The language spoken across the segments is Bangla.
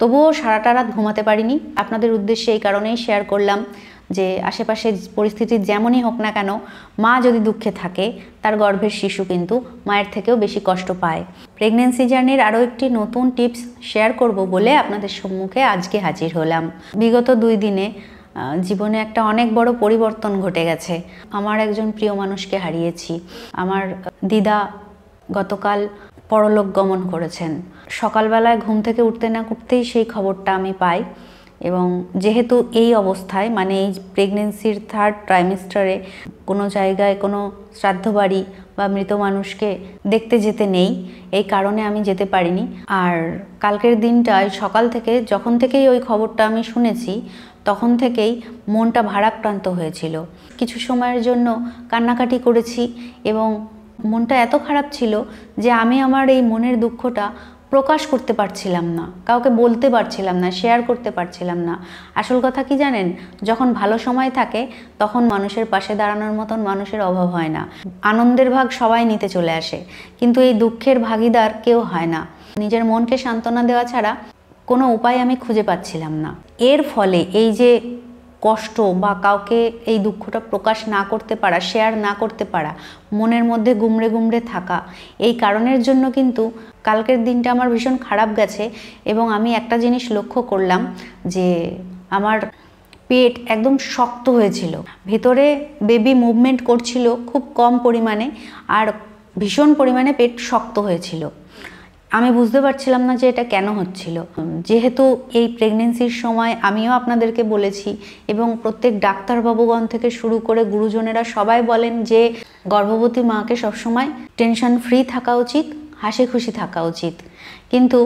তবুও সারাটা রাত ঘুমাতে পারিনি। আপনাদের উদ্দেশ্যে এই কারণেই শেয়ার করলাম যে আশেপাশে পরিস্থিতি যেমনই হোক না কেন, মা যদি দুঃখে থাকে তার গর্ভের শিশু কিন্তু মায়ের থেকেও বেশি কষ্ট পায়। প্রেগনেন্সি জার্নির আরও একটি নতুন টিপস শেয়ার করব বলে আপনাদের সম্মুখে আজকে হাজির হলাম। বিগত 2 দিনে জীবনে একটা অনেক বড় পরিবর্তন ঘটে গেছে। আমার একজন প্রিয় মানুষকে হারিয়েছি। আমার দিদা গতকাল পরলোক গমন করেছেন। সকালবেলায় ঘুম থেকে উঠতে না উঠতেই সেই খবরটা আমি পাই এবং যেহেতু এই অবস্থায় মানে এই প্রেগনেন্সির 3rd ট্রাইমেস্টারে কোনো জায়গায় কোনো শ্রাদ্ধ বাড়ি বা মৃত মানুষকে দেখতে যেতে নেই, এই কারণে আমি যেতে পারিনি। আর কালকের দিনটায় সকাল থেকে যখন থেকেই ওই খবরটা আমি শুনেছি তখন থেকেই মনটা ভারাক্রান্ত হয়েছিল। কিছু সময়ের জন্য কান্নাকাটি করেছি এবং মনটা এত খারাপ ছিল যে আমি আমার এই মনের দুঃখটা প্রকাশ করতে পারছিলাম না, কাউকে বলতে পারছিলাম না, শেয়ার করতে পারছিলাম না। আসল কথা কি জানেন, যখন ভালো সময় থাকে তখন মানুষের পাশে দাঁড়ানোর মতন মানুষের অভাব হয় না। আনন্দের ভাগ সবাই নিতে চলে আসে, কিন্তু এই দুঃখের ভাগিদার কেউ হয় না। নিজের মনকে সান্ত্বনা দেওয়া ছাড়া কোনো উপায় আমি খুঁজে পাচ্ছিলাম না। এর ফলে এই যে কষ্ট বা কাউকে এই দুঃখটা প্রকাশ না করতে পারা, শেয়ার না করতে পারা, মনের মধ্যে গুমড়ে গুমড়ে থাকা, এই কারণের জন্য কিন্তু কালকের দিনটা আমার ভীষণ খারাপ গেছে। এবং আমি একটা জিনিস লক্ষ্য করলাম যে আমার পেট একদম শক্ত হয়েছিল, ভেতরে বেবি মুভমেন্ট করছিল খুব কম পরিমাণে আর ভীষণ পরিমাণে পেট শক্ত হয়েছিল। আমি বুঝতে পারছিলাম না যে এটা কেন হচ্ছিল। যেহেতু এই প্রেগনেন্সির সময় আমিও আপনাদেরকে বলেছি এবং প্রত্যেক ডাক্তারবাবুগণ থেকে শুরু করে গুরুজনেরা সবাই বলেন যে গর্ভবতী মাকে সবসময় টেনশন ফ্রি থাকা উচিত, হাসি খুশি থাকা উচিত। কিন্তু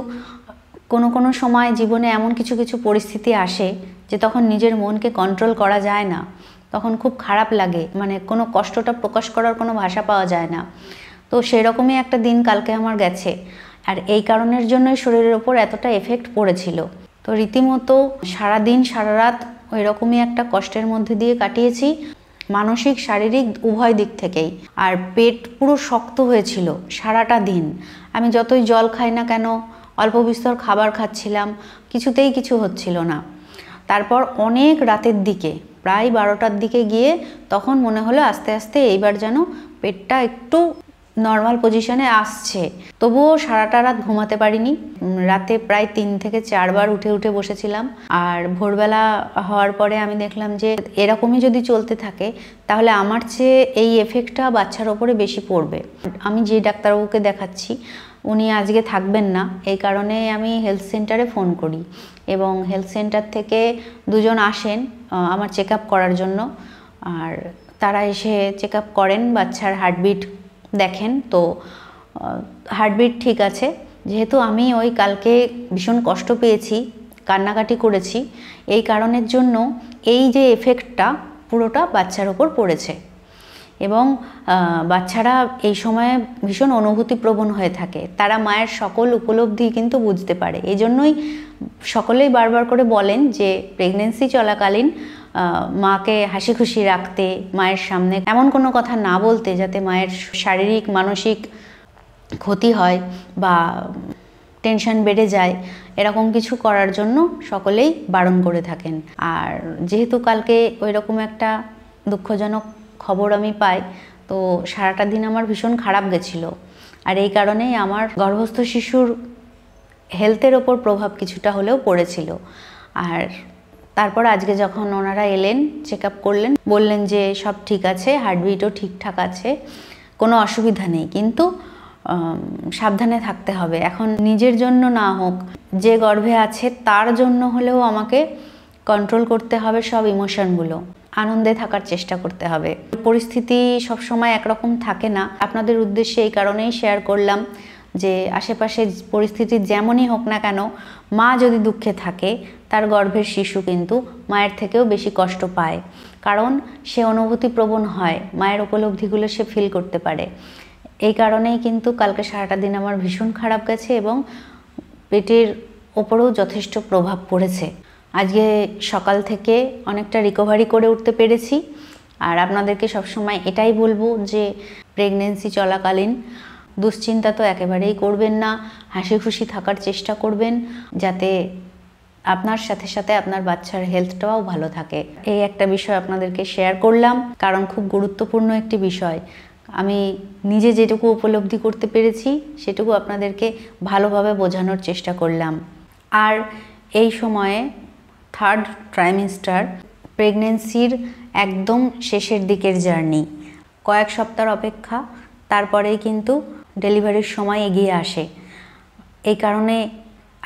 কোনো সময় জীবনে এমন কিছু কিছু পরিস্থিতি আসে যে তখন নিজের মনকে কন্ট্রোল করা যায় না, তখন খুব খারাপ লাগে, মানে কোনো কষ্টটা প্রকাশ করার কোনো ভাষা পাওয়া যায় না। তো সেরকমই একটা দিন কালকে আমার গেছে, আর এই কারণের জন্যই শরীরের ওপর এতটা এফেক্ট পড়েছিল। তো রীতিমতো সারাদিন সারা রাত ওই রকমই একটা কষ্টের মধ্যে দিয়ে কাটিয়েছি, মানসিক শারীরিক উভয় দিক থেকেই। আর পেট পুরো শক্ত হয়েছিল সারাটা দিন। আমি যতই জল খাই না কেন, অল্প বিস্তর খাবার খাচ্ছিলাম, কিছুতেই কিছু হচ্ছিল না। তারপর অনেক রাতের দিকে প্রায় 12টার দিকে গিয়ে তখন মনে হলো আস্তে আস্তে এইবার যেন পেটটা একটু নর্মাল পজিশনে আসছে। তবুও সারাটা রাত ঘুমাতে পারিনি। রাতে প্রায় 3 থেকে 4 বার উঠে উঠে বসেছিলাম। আর ভোরবেলা হওয়ার পরে আমি দেখলাম যে এরকমই যদি চলতে থাকে তাহলে আমার চেয়ে এই এফেক্টটা বাচ্চার ওপরে বেশি পড়বে। আমি যে ডাক্তারবাবুকে দেখাচ্ছি উনি আজকে থাকবেন না, এই কারণে আমি হেলথ সেন্টারে ফোন করি এবং হেলথ সেন্টার থেকে 2 জন আসেন আমার চেক আপ করার জন্য। আর তারা এসে চেক আপ করেন, বাচ্চার হার্টবিট দেখেন। তো হার্টবিট ঠিক আছে। যেহেতু আমি ওই কালকে ভীষণ কষ্ট পেয়েছি, কান্নাকাটি করেছি, এই কারণের জন্য এই যে এফেক্টটা পুরোটা বাচ্চার ওপর পড়েছে। এবং বাচ্চারা এই সময়ে ভীষণ অনুভূতিপ্রবণ হয়ে থাকে, তারা মায়ের সকল উপলব্ধি কিন্তু বুঝতে পারে। এই জন্যই সকলেই বারবার করে বলেন যে প্রেগনেন্সি চলাকালীন মাকে হাসি খুশি রাখতে, মায়ের সামনে এমন কোনো কথা না বলতে যাতে মায়ের শারীরিক মানসিক ক্ষতি হয় বা টেনশন বেড়ে যায়, এরকম কিছু করার জন্য সকলেই বারণ করে থাকেন। আর যেহেতু কালকে ওই রকম একটা দুঃখজনক খবর আমি পাই, তো সারাটা দিন আমার ভীষণ খারাপ গেছিলো। আর এই কারণেই আমার গর্ভস্থ শিশুর হেলথের ওপর প্রভাব কিছুটা হলেও পড়েছিল। আর তারপর আজকে যখন ওনারা এলেন, চেক আপ করলেন, বললেন যে সব ঠিক আছে, হার্টবিটও ঠিকঠাক আছে, কোনো অসুবিধা নেই, কিন্তু সাবধানে থাকতে হবে। এখন নিজের জন্য না হোক, যে গর্ভে আছে তার জন্য হলেও আমাকে কন্ট্রোল করতে হবে সব ইমোশনগুলো, আনন্দে থাকার চেষ্টা করতে হবে। পরিস্থিতি সবসময় একরকম থাকে না। আপনাদের উদ্দেশ্যে এই কারণেই শেয়ার করলাম যে আশেপাশে পরিস্থিতি যেমনই হোক না কেন, মা যদি দুঃখে থাকে তার গর্ভের শিশু কিন্তু মায়ের থেকেও বেশি কষ্ট পায়, কারণ সে অনুভূতিপ্রবণ হয়, মায়ের উপলব্ধিগুলো সে ফিল করতে পারে। এই কারণেই কিন্তু কালকে সারাটা দিন আমার ভীষণ খারাপ গেছে এবং পেটের ওপরেও যথেষ্ট প্রভাব পড়েছে। আজকে সকাল থেকে অনেকটা রিকভারি করে উঠতে পেরেছি। আর আপনাদেরকে সবসময় এটাই বলবো যে প্রেগনেন্সি চলাকালীন দুশ্চিন্তা তো একেবারেই করবেন না, হাসি খুশি থাকার চেষ্টা করবেন, যাতে আপনার সাথে সাথে আপনার বাচ্চার হেলথটাও ভালো থাকে। এই একটা বিষয় আপনাদেরকে শেয়ার করলাম, কারণ খুব গুরুত্বপূর্ণ একটি বিষয়। আমি নিজে যেটুকু উপলব্ধি করতে পেরেছি সেটুকু আপনাদেরকে ভালোভাবে বোঝানোর চেষ্টা করলাম। আর এই সময়ে 3rd ট্রাইমেস্টার, প্রেগনেন্সির একদম শেষের দিকের জার্নি, কয়েক সপ্তাহ অপেক্ষা, তারপরেই কিন্তু ডেলিভারির সময় এগিয়ে আসে। এই কারণে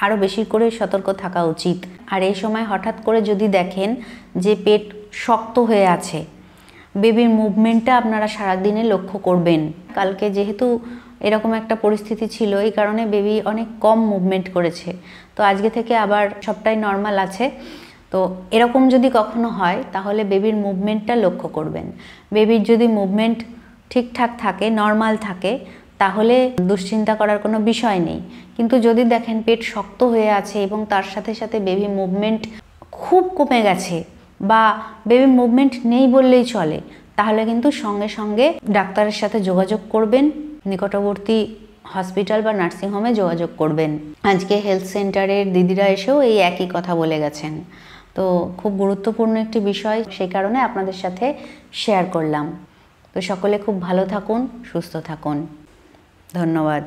আরও বেশি করে সতর্ক থাকা উচিত। আর এই সময় হঠাৎ করে যদি দেখেন যে পেট শক্ত হয়ে আছে, বেবির মুভমেন্টটা আপনারা সারাদিনে লক্ষ্য করবেন। কালকে যেহেতু এরকম একটা পরিস্থিতি ছিল, এই কারণে বেবি অনেক কম মুভমেন্ট করেছে। তো আজকে থেকে আবার সবটাই নর্মাল আছে। তো এরকম যদি কখনো হয় তাহলে বেবির মুভমেন্টটা লক্ষ্য করবেন। বেবির যদি মুভমেন্ট ঠিকঠাক থাকে, নর্মাল থাকে, তাহলে দুশ্চিন্তা করার কোনো বিষয় নেই। কিন্তু যদি দেখেন পেট শক্ত হয়ে আছে এবং তার সাথে সাথে বেবি মুভমেন্ট খুব কমে গেছে বা বেবি মুভমেন্ট নেই বললেই চলে, তাহলে কিন্তু সঙ্গে সঙ্গে ডাক্তারের সাথে যোগাযোগ করবেন, নিকটবর্তী হসপিটাল বা নার্সিংহোমে যোগাযোগ করবেন। আজকে হেলথ সেন্টারের দিদিরা এসেও এই একই কথা বলে গেছেন। তো খুব গুরুত্বপূর্ণ একটি বিষয়, সেই কারণে আপনাদের সাথে শেয়ার করলাম। তো সকলে খুব ভালো থাকুন, সুস্থ থাকুন। ধন্যবাদ।